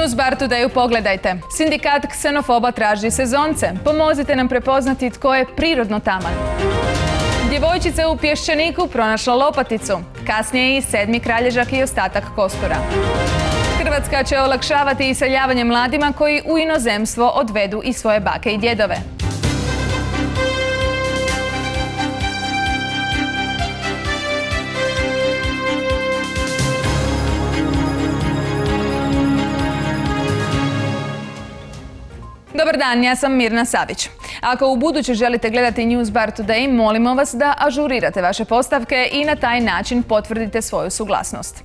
Newsbar Today pogledajte. Sindikat ksenofoba traži sezonce. Pomozite nam prepoznati tko je prirodno taman. Djevojčica u Pješčaniku pronašla lopaticu. Kasnije i 7. kralježak i ostatak kostura. Hrvatska će olakšavati iseljavanje mladima koji u inozemstvo odvedu i svoje bake i djedove. Dobar dan, ja sam Mirna Savić. Ako u buduće želite gledati Newsbar Today, molimo vas da ažurirate vaše postavke i na taj način potvrdite svoju suglasnost.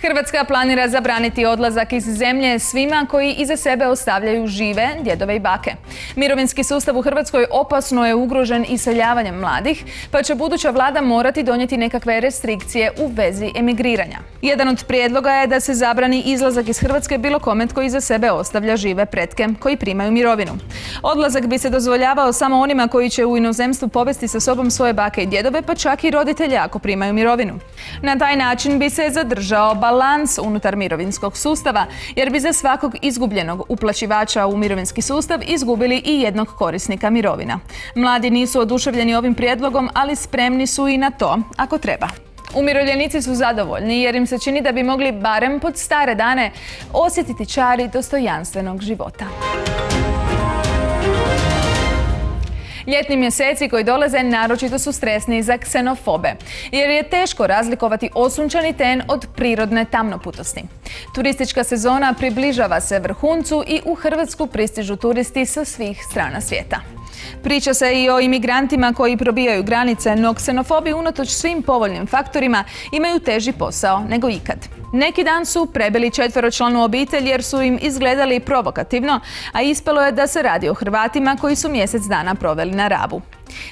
Hrvatska planira zabraniti odlazak iz zemlje svima koji iza sebe ostavljaju žive djedove i bake. Mirovinski sustav u Hrvatskoj opasno je ugrožen iseljavanjem mladih, pa će buduća vlada morati donijeti nekakve restrikcije u vezi emigriranja. Jedan od prijedloga je da se zabrani izlazak iz Hrvatske bilo kome tko iza sebe ostavlja žive pretke koji primaju mirovinu. Odlazak bi se dozvoljavao samo onima koji će u inozemstvu povesti sa sobom svoje bake i djedove, pa čak i roditelje ako primaju mirovinu. Na taj način bi se zadržao balans unutar mirovinskog sustava, jer bi za svakog izgubljenog uplaćivača u mirovinski sustav izgubili i jednog korisnika mirovina. Mladi nisu oduševljeni ovim prijedlogom, ali spremni su i na to ako treba. Umirovljenici su zadovoljni jer im se čini da bi mogli barem pod stare dane osjetiti čari dostojanstvenog života. Ljetni mjeseci koji dolaze naročito su stresni za ksenofobe, jer je teško razlikovati osunčani ten od prirodne tamnoputosti. Turistička sezona približava se vrhuncu i u Hrvatsku pristižu turisti sa svih strana svijeta. Priča se i o imigrantima koji probijaju granice, no ksenofobi unatoč svim povoljnim faktorima imaju teži posao nego ikad. Neki dan su prebili 4-članu obitelj jer su im izgledali provokativno, a ispalo je da se radi o Hrvatima koji su mjesec dana proveli na Rabu.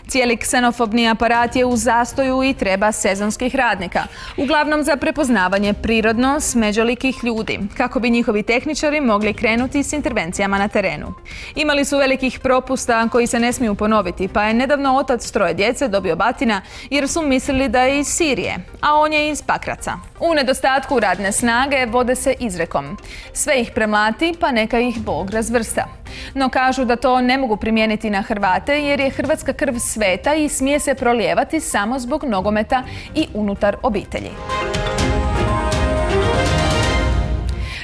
Cijeli ksenofobni aparat je u zastoju i treba sezonskih radnika, uglavnom za prepoznavanje prirodno smeđolikih ljudi, kako bi njihovi tehničari mogli krenuti s intervencijama na terenu. Imali su velikih propusta koji se ne smiju ponoviti, pa je nedavno otac 3 djece dobio batina jer su mislili da je iz Sirije, a on je iz Pakraca. U nedostatku radne snage vode se izrekom: sve ih premlati, pa neka ih Bog razvrsta. No kažu da to ne mogu primijeniti na Hrvate jer je hrvatska krv sveta i smije se prolijevati samo zbog nogometa i unutar obitelji.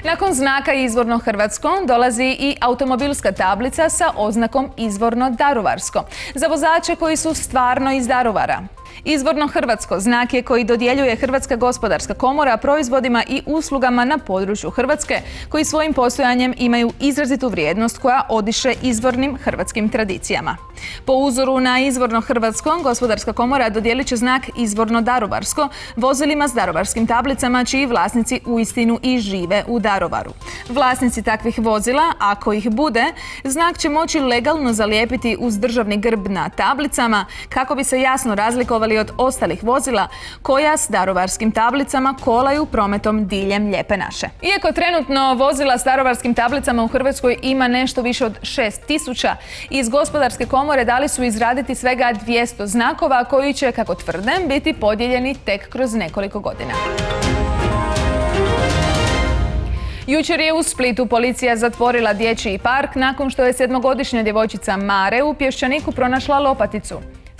Nakon znaka izvorno hrvatsko dolazi i automobilska tablica sa oznakom izvorno daruvarsko za vozače koji su stvarno iz Daruvara. Izvorno hrvatsko znak je koji dodjeljuje Hrvatska gospodarska komora proizvodima i uslugama na području Hrvatske koji svojim postojanjem imaju izrazitu vrijednost koja odiše izvornim hrvatskim tradicijama. Po uzoru na izvorno hrvatsko, Gospodarska komora dodijelit će znak izvorno daruvarsko vozilima s daruvarskim tablicama čiji vlasnici uistinu i žive u Daruvaru. Vlasnici takvih vozila, ako ih bude, znak će moći legalno zalijepiti uz državni grb na tablicama kako bi se jasno razlikovali od ostalih vozila koja s daruvarskim tablicama kolaju prometom diljem Lijepe naše. Iako trenutno vozila s daruvarskim tablicama u Hrvatskoj ima nešto više od 6.000, iz Gospodarske komore dali su izraditi svega 200 znakova koji će, kako tvrde, biti podijeljeni tek kroz nekoliko godina. Jučer je u Splitu policija zatvorila dječji park nakon što je 7-godišnja djevojčica Mare u Pješčaniku pronašla lopaticu,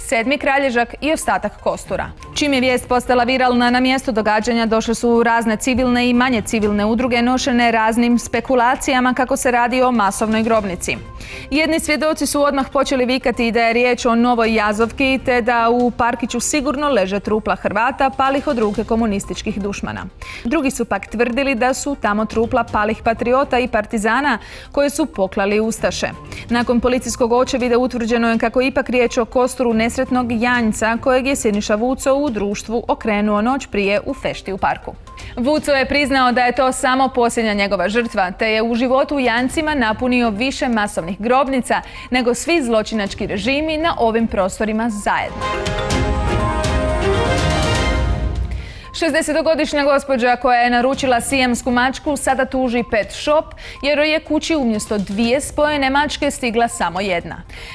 7. kralježak i ostatak kostura. Čim je vijest postala viralna, na mjesto događanja došle su razne civilne i manje civilne udruge nošene raznim spekulacijama kako se radi o masovnoj grobnici. Jedni svjedoci su odmah počeli vikati da je riječ o novoj jazovki te da u parkiću sigurno leže trupla Hrvata palih od ruke komunističkih dušmana. Drugi su pak tvrdili da su tamo trupla palih patriota i partizana koje su poklali ustaše. Nakon policijskog očevida utvrđeno je kako ipak riječ o kosturu nesretnog janjca kojeg je Siniša Vuco u društvu okrenuo noć prije u fešti u parku. Vuco je priznao da je to samo posljednja njegova žrtva, te je u životu Jancima napunio više masovnih grobnica nego svi zločinački režimi na ovim prostorima zajedno. 60-godišnja gospođa koja je naručila sijamsku mačku sada tuži Pet Shop jer joj je kući umjesto 2 spojene mačke stigla samo 1.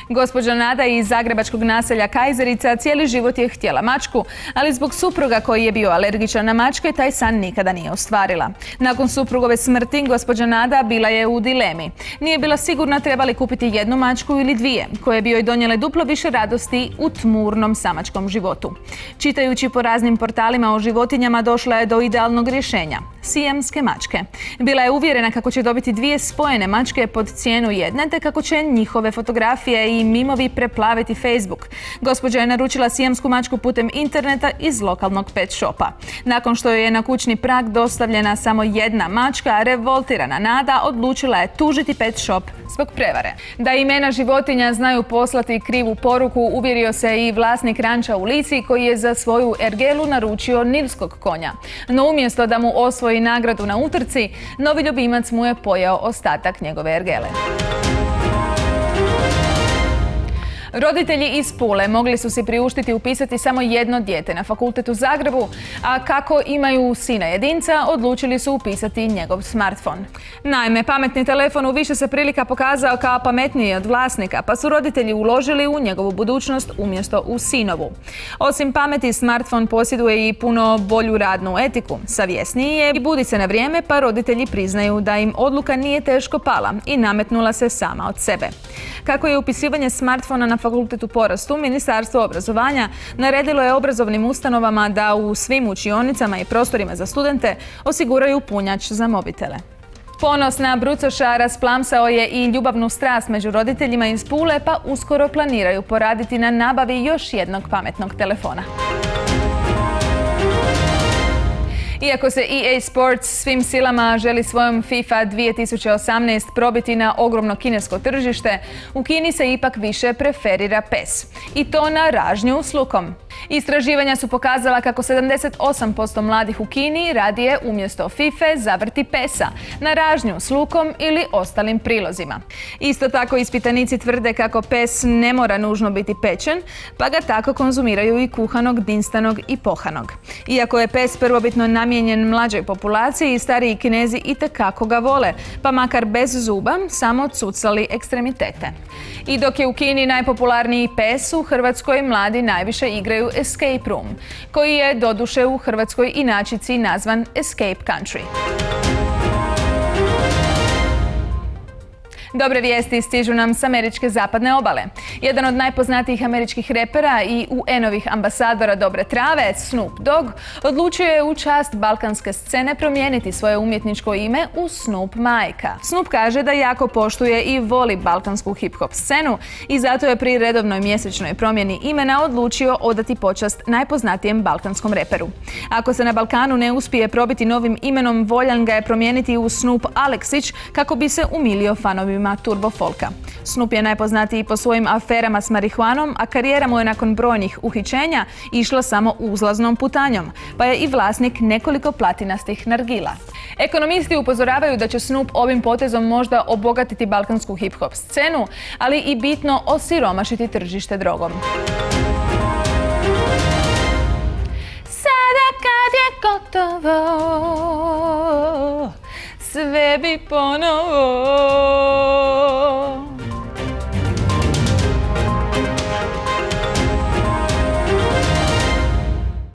Gospođa Nada iz zagrebačkog naselja Kajzerica cijeli život je htjela mačku, ali zbog supruga koji je bio alergičan na mačke taj san nikada nije ostvarila. Nakon suprugove smrti gospođa Nada bila je u dilemi. Nije bila sigurna treba li kupiti 1 mačku ili 2, koje bi joj donijele duplo više radosti u tmurnom samačkom životu. Čitajući po raznim portalima o životinjama došla je do idealnog rješenja – sijamske mačke. Bila je uvjerena kako će dobiti 2 spojene mačke pod cijenu 1, te kako će njihove fotografije i mimovi preplaviti Facebook. Gospođa je naručila sijamsku mačku putem interneta iz lokalnog pet shopa. Nakon što joj je na kućni prag dostavljena samo 1 mačka, revoltirana Nada odlučila je tužiti pet shop zbog prevare. Da imena životinja znaju poslati krivu poruku uvjerio se i vlasnik ranča u Lici koji je za svoju ergelu naručio nilskog konja. No umjesto da mu osvoji nagradu na utrci, novi ljubimac mu je pojeo ostatak njegove ergele. Roditelji iz Pule mogli su si priuštiti upisati samo 1 dijete na fakultet u Zagrebu, a kako imaju sina jedinca, odlučili su upisati njegov smartfon. Naime, pametni telefon u više se prilika pokazao kao pametniji od vlasnika, pa su roditelji uložili u njegovu budućnost umjesto u sinovu. Osim pameti, smartfon posjeduje i puno bolju radnu etiku. Savjesniji je i budi se na vrijeme, pa roditelji priznaju da im odluka nije teško pala i nametnula se sama od sebe. Kako je upisivanje smartfona na fakultet u porastu, Ministarstvo obrazovanja naredilo je obrazovnim ustanovama da u svim učionicama i prostorima za studente osiguraju punjač za mobitele. Ponos na brucoša rasplamsao je i ljubavnu strast među roditeljima iz Pule, pa uskoro planiraju poraditi na nabavi još 1 pametnog telefona. Iako se EA Sports svim silama želi svojom FIFA 2018 probiti na ogromno kinesko tržište, u Kini se ipak više preferira PES. I to na ražnju s lukom. Istraživanja su pokazala kako 78% mladih u Kini radije umjesto FIFA zavrti PES-a na ražnju s lukom ili ostalim prilozima. Isto tako ispitanici tvrde kako PES ne mora nužno biti pečen, pa ga tako konzumiraju i kuhanog, dinstanog i pohanog. Iako je PES prvobitno namijenjen mlađoj populaciji, stariji Kinezi itekako ga vole, pa makar bez zuba, samo cucali ekstremitete. I dok je u Kini najpopularniji PES, u Hrvatskoj mladi najviše igraju Escape Room, koji je doduše u hrvatskoj inačici nazvan Escape Country. Dobre vijesti stižu nam s američke zapadne obale. Jedan od najpoznatijih američkih repera i UN-ovih ambasadora dobre trave, Snoop Dogg, odlučio je u čast balkanske scene promijeniti svoje umjetničko ime u Snoop Majka. Snoop kaže da jako poštuje i voli balkansku hip-hop scenu i zato je pri redovnoj mjesečnoj promjeni imena odlučio odati počast najpoznatijem balkanskom reperu. Ako se na Balkanu ne uspije probiti novim imenom, voljan ga je promijeniti u Snoop Aleksić kako bi se umilio fanovima turbo folka. Snoop je najpoznatiji po svojim aferama s marihuanom, a karijera mu je nakon brojnih uhićenja išla samo uzlaznom putanjom, pa je i vlasnik nekoliko platinastih nargila. Ekonomisti upozoravaju da će Snoop ovim potezom možda obogatiti balkansku hip-hop scenu, ali i bitno osiromašiti tržište drogom. Sada kad je gotovo, sve bi ponovo